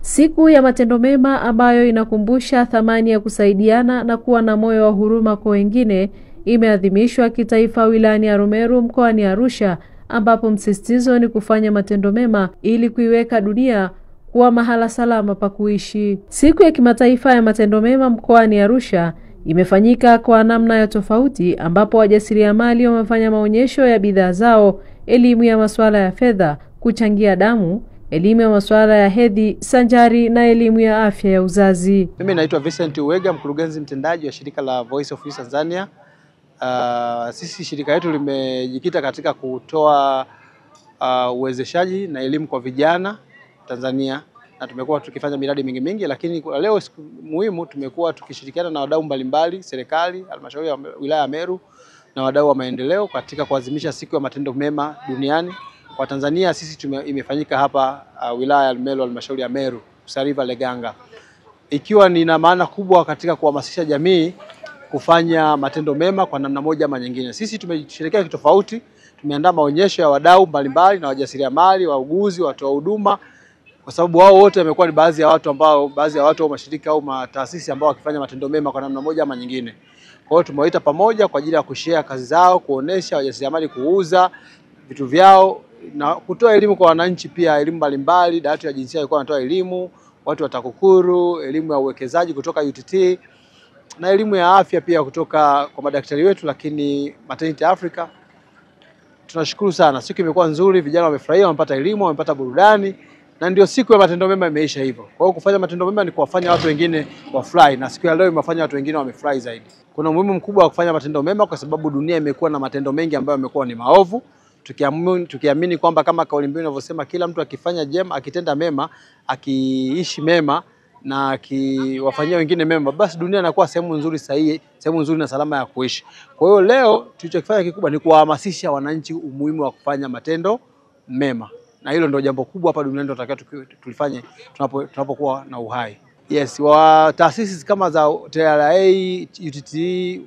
Siku ya matendo mema ambayo inakumbusha thamani ya kusaidiana na kuwa na moyo wa huruma kwa wengine imeadhimishwa kitaifa wilayani Arumeru mkoani Arusha, ambapo msisitizo ni kufanya matendo mema ili kuiweka dunia kuwa mahala salama pa kuishi. Siku ya kimataifa ya matendo mema mkoani Arusha imefanyika kwa namna ya tofauti, ambapo wajasiriamali wamefanya maonyesho ya bidhaa zao, elimu ya masuala ya fedha, kuchangia damu, elimu ya masuala ya hedhi sanjari na elimu ya afya ya uzazi. Mimi naitwa Vincent Uwega, mkurugenzi mtendaji wa shirika la Voice of Youth Tanzania. Sisi shirika letu limejikita katika kutoa uwezeshaji na elimu kwa vijana Tanzania, na tumekuwa tukifanya miradi mingi, lakini leo siku muhimu tumekuwa tukishirikiana na wadau mbalimbali, serikali, halmashauri ya wilaya ya Meru na wadau wa maendeleo katika kuadhimisha siku ya matendo mema duniani kwa Tanzania. Sisi imefanyika hapa wilaya ya Meru, halmashauri ya Meru, Usariva Leganga, ikiwa nina maana kubwa katika kuhamasisha jamii kufanya matendo mema kwa namna moja ama nyingine. Sisi tumeshirikia kitofauti, tumeandaa maonyesho ya wadau mbalimbali na wajasiriamali, wauguzi, watoa huduma, kwa sababu wao wote wamekuwa ni baadhi ya watu au mashirika au mataasisi ambao wakifanya matendo mema kwa namna moja ama nyingine. Kwa hiyo tumewaita pamoja kwa ajili ya kushare kazi zao, kuonesha wajasiriamali kuuza vitu vyao na kutoa elimu kwa wananchi, pia elimu mbalimbali. Dawati ya jinsia ilikuwa inatoa elimu, watu wa TAKUKURU, elimu ya uwekezaji kutoka UTT na elimu ya afya pia kutoka kwa madaktari wetu, lakini Maternity Africa. Tunashukuru sana, siku imekuwa nzuri, vijana wamefurahia, wamepata elimu, wamepata burudani, na ndio siku ya matendo mema imeisha hivyo. Kwa hiyo kufanya matendo mema ni kuwafanya watu wengine wafurahi, na siku ya leo imefanya watu wengine wamefurahi zaidi. Kuna umuhimu mkubwa wa kufanya matendo mema kwa sababu dunia imekuwa na matendo mengi ambayo yamekuwa ni maovu. Tukiamini kwamba kama kauli mbiu inavyosema, kila mtu akifanya jema, akitenda mema, akiishi mema na akiwafanyia wengine mema, basi dunia inakuwa sehemu nzuri sahihi, sehemu nzuri na salama ya kuishi. Kwa hiyo leo tulichokifanya kikubwa ni kuwahamasisha wananchi umuhimu wa kufanya matendo mema, na hilo ndio jambo kubwa hapa duniani tunatakiwa tulifanye tunapokuwa na uhai. Yes, wa taasisi kama za TRA, UTT,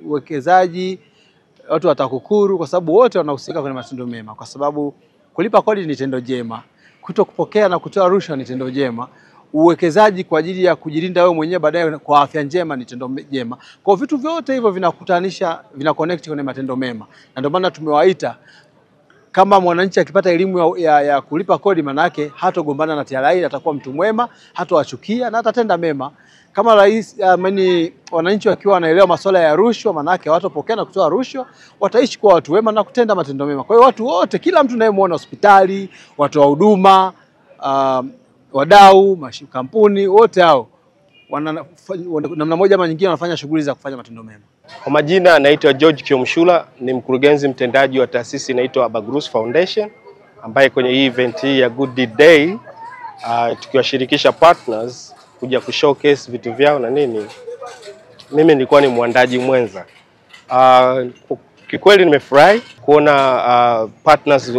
uwekezaji, watu wa TAKUKURU, kwa sababu wote wanahusika kwenye matendo mema, kwa sababu kulipa kodi ni tendo jema, kutokupokea na kutoa rushwa ni tendo jema, uwekezaji kwa ajili ya kujilinda wewe mwenyewe baadaye kwa afya njema ni tendo jema. Kwa vitu vyote hivyo vinakutanisha, vinaconnect kwenye matendo mema, na ndio maana tumewaita. Kama mwananchi akipata elimu ya kulipa kodi, maana yake hatogombana na TRA, atakuwa mtu mwema, hatowachukia na atatenda mema. Kama wananchi wakiwa wanaelewa masuala ya rushwa, maana yake hawatopokea na kutoa rushwa, wataishi kwa watu wema na kutenda matendo mema. Kwa hiyo watu wote, kila mtu unayemwona hospitali, watu wa huduma, wadau, makampuni, wote hao namna moja ama nyingine wanafanya shughuli za kufanya matendo mema. Kwa majina naitwa George Kiomshula, ni mkurugenzi mtendaji wa taasisi inaitwa Abagrus Foundation, ambaye kwenye hii event hii ya Good Deed Day tukiwashirikisha partners kuja kushowcase vitu vyao na nini, mimi nilikuwa ni mwandaji mwenza. Kikweli nimefurahi kuona partners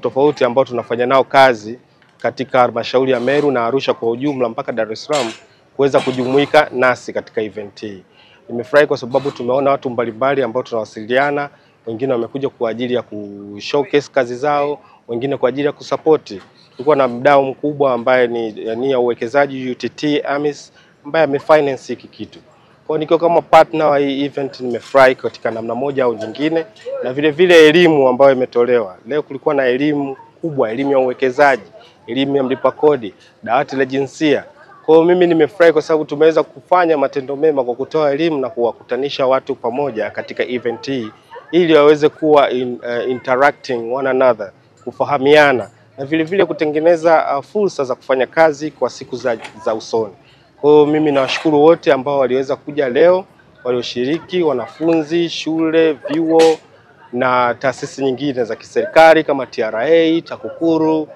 tofauti ambao tunafanya nao kazi katika halmashauri ya Meru na Arusha kwa ujumla mpaka Dar es Salaam kuweza kujumuika nasi katika event hii. Nimefurahi kwa sababu tumeona watu mbalimbali ambao tunawasiliana, wengine wamekuja kwa ajili ya kushowcase kazi zao, wengine kwa ajili ya kusupport. Tulikuwa na mdau mkubwa ambaye ni ya uwekezaji UTT AMIS, ambaye amefinance hiki kitu. Kwa nikiwa kama partner wa hii event nimefurahi katika namna moja au nyingine, na vile vile elimu ambayo imetolewa. Leo kulikuwa na elimu kubwa, elimu ya uwekezaji, elimu ya mlipa kodi, dawati la jinsia. Kwa hiyo mimi nimefurahi kwa sababu tumeweza kufanya matendo mema kwa kutoa elimu na kuwakutanisha watu pamoja katika event hii ili waweze kuwa interacting one another, kufahamiana na vile vile kutengeneza fursa za kufanya kazi kwa siku za usoni. Kwa hiyo mimi nawashukuru wote ambao waliweza kuja leo, walioshiriki, wanafunzi, shule, vyuo na taasisi nyingine za kiserikali kama TRA, TAKUKURU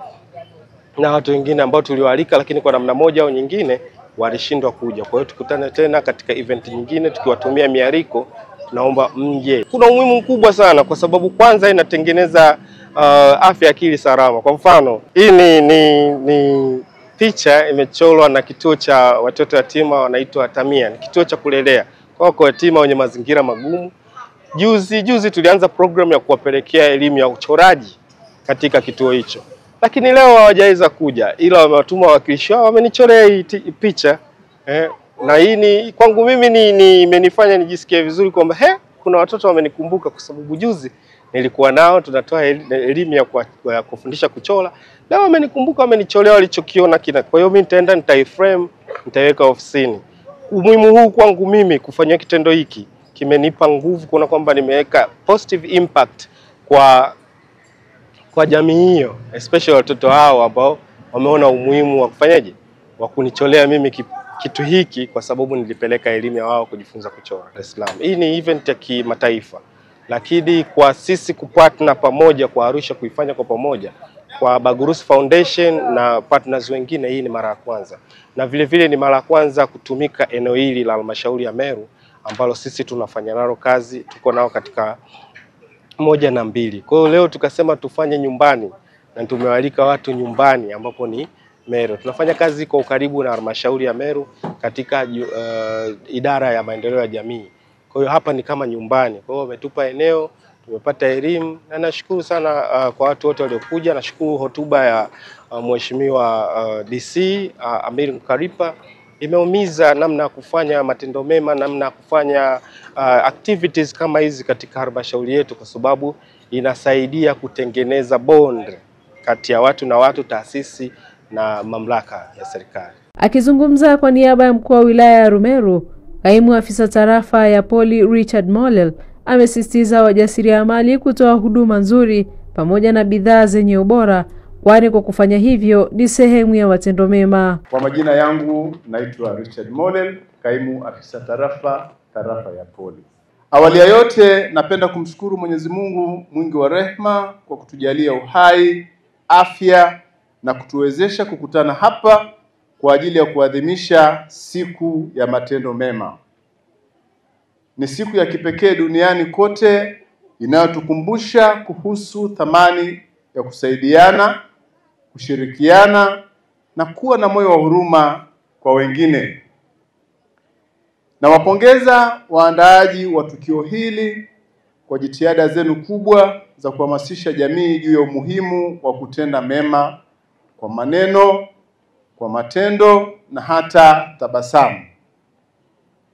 na watu wengine ambao tuliwaalika lakini kwa namna moja au nyingine walishindwa kuja. Kwa hiyo tukutane tena katika event nyingine tukiwatumia miariko, tunaomba mje. Kuna umuhimu mkubwa sana kwa sababu kwanza inatengeneza afya ya akili salama. Kwa mfano, hii ni picha imechorwa na kituo cha watoto yatima wanaitwa Tamia, ni kituo cha kulelea kwa yatima wenye mazingira magumu. Juzi tulianza program ya kuwapelekea elimu ya uchoraji katika kituo hicho. lakini leo hawajaweza kuja, ila wamewatuma wawakilishi wao, wamenichorea hii picha na hii ni kwangu mimi ni imenifanya nijisikie vizuri kwamba kuna watoto wamenikumbuka, kwa sababu juzi nilikuwa nao tunatoa elimu ya kufundisha kuchora. Leo wamenikumbuka, wamenicholea walichokiona kina. Kwa hiyo mimi nitaenda nitaiframe, nitaiweka ofisini. Umuhimu huu kwangu mimi kufanya kitendo hiki kimenipa nguvu kuona kwamba nimeweka positive impact kwa jamii hiyo, especially watoto hao ambao wameona umuhimu wa kufanyaje, wa kunicholea mimi kitu hiki, kwa sababu nilipeleka elimu ya wao kujifunza kuchora Dar es Salaam. Hii ni event ya kimataifa, lakini kwa sisi kupartner pamoja kwa Arusha kuifanya kwa pamoja kwa Bagurusi Foundation na partners wengine, hii ni mara ya kwanza, na vile vile ni mara ya kwanza kutumika eneo hili la halmashauri ya Meru ambalo sisi tunafanya nalo kazi, tuko nao katika 1 na 2. Kwa hiyo leo tukasema tufanye nyumbani, na tumewalika watu nyumbani ambapo ni Meru. Tunafanya kazi kwa ukaribu na halmashauri ya Meru katika idara ya maendeleo ya jamii. Kwa hiyo hapa ni kama nyumbani. Kwa hiyo wametupa eneo, tumepata elimu, na nashukuru sana kwa watu wote waliokuja. Nashukuru hotuba ya Mheshimiwa DC Amir Mkaripa imeumiza namna ya kufanya matendo mema, namna ya kufanya activities kama hizi katika halmashauri yetu, kwa sababu inasaidia kutengeneza bond kati ya watu na watu, taasisi na mamlaka ya serikali. Akizungumza kwa niaba ya mkuu wa wilaya ya Rumeru, kaimu afisa tarafa ya Poli Richard Molel amesisitiza wajasiriamali kutoa huduma nzuri pamoja na bidhaa zenye ubora, kwani kwa kufanya hivyo ni sehemu ya matendo mema. Kwa majina yangu naitwa Richard Molel, kaimu afisa tarafa ya Poli. Awali ya yote napenda kumshukuru Mwenyezi Mungu mwingi wa rehema kwa kutujalia uhai, afya na kutuwezesha kukutana hapa kwa ajili ya kuadhimisha siku ya matendo mema. Ni siku ya kipekee duniani kote inayotukumbusha kuhusu thamani ya kusaidiana, kushirikiana na kuwa na moyo wa huruma kwa wengine. Nawapongeza waandaaji wa tukio hili kwa jitihada zenu kubwa za kuhamasisha jamii juu ya umuhimu wa kutenda mema kwa maneno, kwa matendo na hata tabasamu.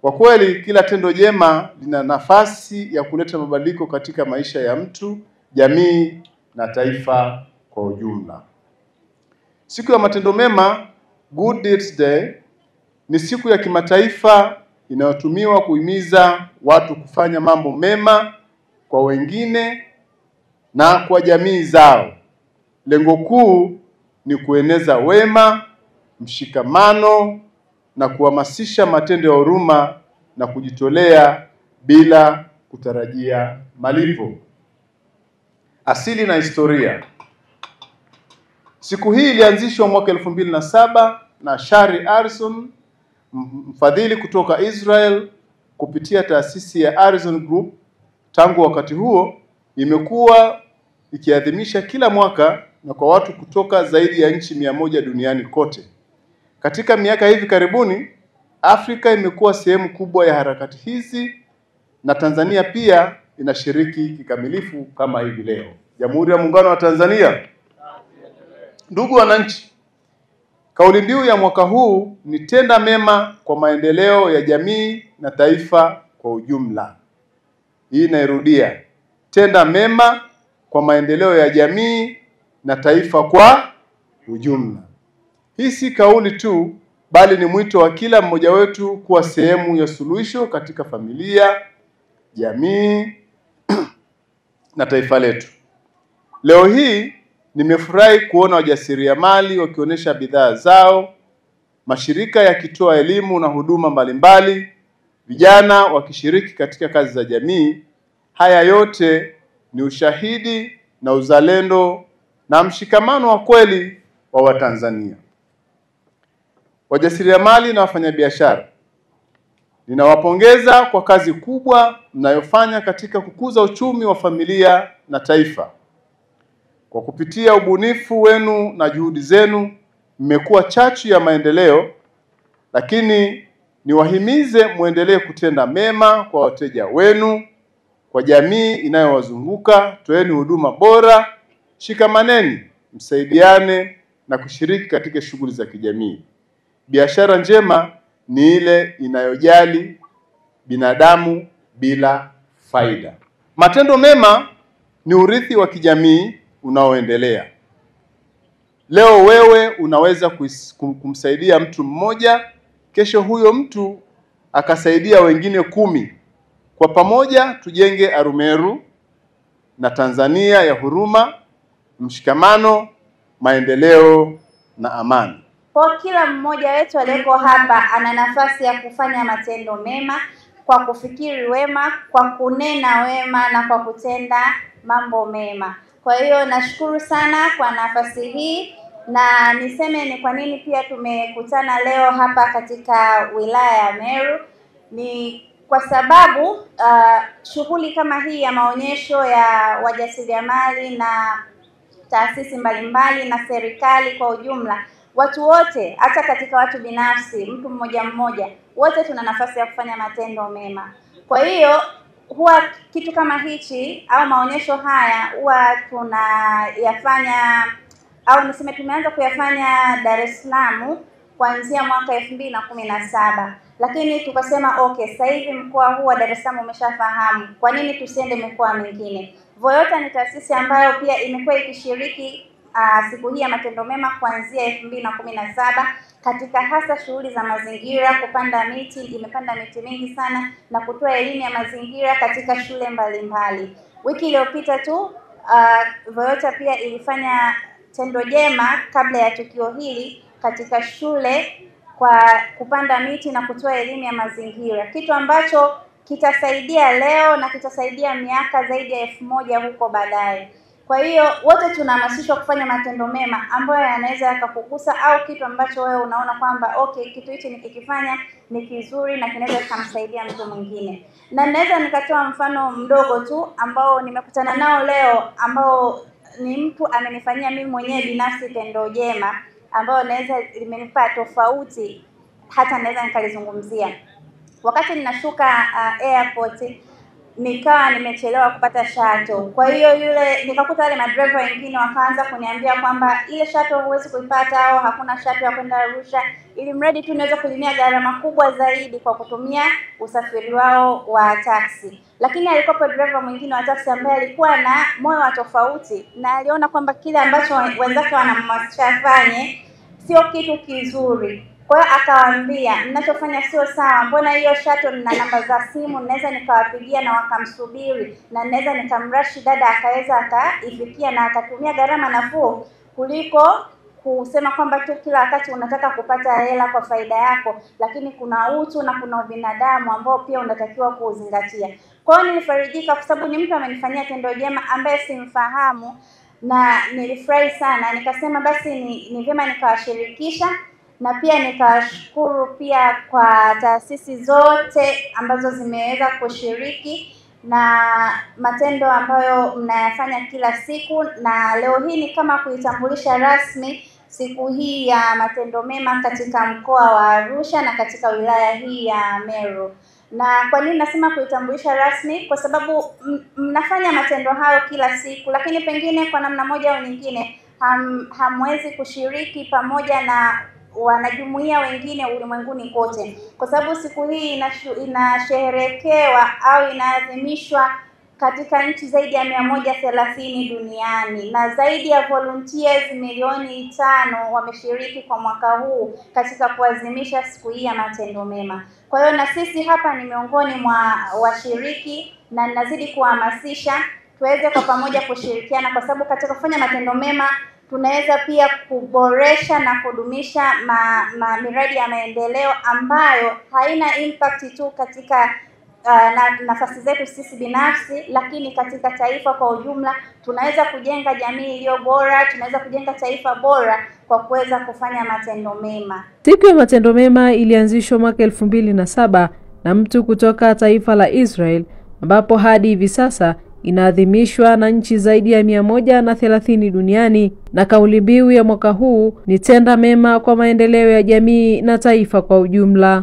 Kwa kweli kila tendo jema lina nafasi ya kuleta mabadiliko katika maisha ya mtu, jamii na taifa kwa ujumla. Siku ya matendo mema, Good Deeds Day, ni siku ya kimataifa inayotumiwa kuhimiza watu kufanya mambo mema kwa wengine na kwa jamii zao. Lengo kuu ni kueneza wema, mshikamano na kuhamasisha matendo ya huruma na kujitolea bila kutarajia malipo. Asili na historia. Siku hii ilianzishwa mwaka 2007 na Shari Arison, mfadhili kutoka Israel, kupitia taasisi ya Arison Group. Tangu wakati huo imekuwa ikiadhimisha kila mwaka na kwa watu kutoka zaidi ya nchi 100 duniani kote. Katika miaka hivi karibuni, Afrika imekuwa sehemu kubwa ya harakati hizi na Tanzania pia inashiriki kikamilifu kama hivi leo. Jamhuri ya Muungano wa Tanzania. Ndugu wananchi, kauli mbiu ya mwaka huu ni tenda mema kwa maendeleo ya jamii na taifa kwa ujumla. Hii nairudia, tenda mema kwa maendeleo ya jamii na taifa kwa ujumla. Hii si kauli tu, bali ni mwito wa kila mmoja wetu kuwa sehemu ya suluhisho katika familia, jamii na taifa letu. Leo hii nimefurahi kuona wajasiriamali wakionyesha bidhaa zao, mashirika yakitoa elimu na huduma mbalimbali, vijana wakishiriki katika kazi za jamii. Haya yote ni ushahidi na uzalendo na mshikamano wa kweli wa Watanzania. Wajasiriamali na wafanyabiashara, ninawapongeza kwa kazi kubwa mnayofanya katika kukuza uchumi wa familia na taifa. Kwa kupitia ubunifu wenu na juhudi zenu, mmekuwa chachu ya maendeleo, lakini niwahimize muendelee kutenda mema kwa wateja wenu, kwa jamii inayowazunguka. Toeni huduma bora, shikamaneni msaidiane na kushiriki katika shughuli za kijamii. Biashara njema ni ile inayojali binadamu bila faida. Matendo mema ni urithi wa kijamii unaoendelea. Leo wewe unaweza kumsaidia mtu mmoja, kesho huyo mtu akasaidia wengine 10. Kwa pamoja tujenge Arumeru na Tanzania ya huruma, mshikamano, maendeleo na amani. Kwa kila mmoja wetu aliyeko hapa ana nafasi ya kufanya matendo mema kwa kufikiri wema, kwa kunena wema na kwa kutenda mambo mema. Kwa hiyo nashukuru sana kwa nafasi hii, na niseme ni kwa nini pia tumekutana leo hapa katika wilaya ya Meru. Ni kwa sababu shughuli kama hii ya maonyesho ya wajasiriamali na taasisi mbalimbali na serikali kwa ujumla, watu wote, hata katika watu binafsi, mtu mmoja mmoja, wote tuna nafasi ya kufanya matendo mema. Kwa hiyo huwa kitu kama hichi au maonyesho haya huwa tunayafanya, au niseme tumeanza kuyafanya Dar es Salaam kuanzia mwaka 2017. Lakini tukasema okay, sasa hivi mkoa huu wa Dar es Salaam umeshafahamu, kwa nini tusiende mikoa mingine? Voyota ni taasisi ambayo pia imekuwa ikishiriki siku hii ya matendo mema kuanzia 2017 katika hasa shughuli za mazingira, kupanda miti. Imepanda miti mingi sana na kutoa elimu ya mazingira katika shule mbalimbali. Wiki iliyopita tu Voyota pia ilifanya tendo jema kabla ya tukio hili katika shule kwa kupanda miti na kutoa elimu ya mazingira, kitu ambacho kitasaidia leo na kitasaidia miaka zaidi ya 1000 huko baadaye. Kwa hiyo wote tunahamasishwa kufanya matendo mema ambayo yanaweza yakakugusa, au kitu ambacho wewe unaona kwamba okay, kitu hichi nikikifanya ni kizuri na kinaweza kumsaidia mtu mwingine. Na naweza nikatoa mfano mdogo tu ambao nimekutana nao leo, ambao ni mtu amenifanyia mimi mwenyewe binafsi tendo jema ambao naweza limenipa tofauti, hata naweza nikalizungumzia. Wakati ninashuka airport, nikawa nimechelewa kupata shuttle. Kwa hiyo nikakuta wale madriver wengine wakaanza kuniambia kwamba ile shuttle huwezi kuipata au hakuna shuttle ya kwenda Arusha, ili mradi tu niweza kulimia gharama kubwa zaidi kwa kutumia usafiri wao wa taxi. Lakini alikuwa driver mwingine wa taxi ambaye alikuwa na moyo wa tofauti, na aliona kwamba kile ambacho wenzake wanamhamasisha afanye sio kitu kizuri. Kwa hiyo akawaambia, mnachofanya sio sawa, mbona hiyo shuttle na namba za simu naweza nikawapigia na wakamsubiri, na naweza nikamrashi dada akaweza akaifikia na akatumia gharama nafuu kuliko kusema kwamba tu kila wakati unataka kupata hela kwa faida yako, lakini kuna utu na kuna ubinadamu ambao pia unatakiwa kuuzingatia. Kwa hiyo nilifarijika kwa sababu ni mtu amenifanyia tendo jema ambaye simfahamu, na nilifurahi sana. Nikasema basi ni vyema nikawashirikisha, na pia nikawashukuru pia kwa taasisi zote ambazo zimeweza kushiriki na matendo ambayo mnayafanya kila siku. Na leo hii ni kama kuitambulisha rasmi siku hii ya matendo mema katika mkoa wa Arusha na katika wilaya hii ya Meru. Na kwa nini nasema kuitambulisha rasmi? Kwa sababu mnafanya matendo hayo kila siku, lakini pengine kwa namna moja au nyingine hamwezi kushiriki pamoja na wanajumuiya wengine ulimwenguni kote, kwa sababu siku hii inasherehekewa au inaadhimishwa katika nchi zaidi ya 130 duniani, na zaidi ya volunteers milioni 5 wameshiriki kwa mwaka huu katika kuadhimisha siku hii ya matendo mema. Kwa hiyo na sisi hapa ni miongoni mwa washiriki, na ninazidi kuhamasisha tuweze kwa pamoja kushirikiana, kwa sababu katika kufanya matendo mema tunaweza pia kuboresha na kudumisha miradi ya maendeleo ambayo haina impact tu katika nafasi zetu sisi binafsi, lakini katika taifa kwa ujumla. Tunaweza kujenga jamii iliyo bora, tunaweza kujenga taifa bora kwa kuweza kufanya matendo mema. Siku ya matendo mema ilianzishwa mwaka 2007 na mtu kutoka taifa la Israel, ambapo hadi hivi sasa inaadhimishwa na nchi zaidi ya 130 duniani, na kauli mbiu ya mwaka huu ni tenda mema kwa maendeleo ya jamii na taifa kwa ujumla.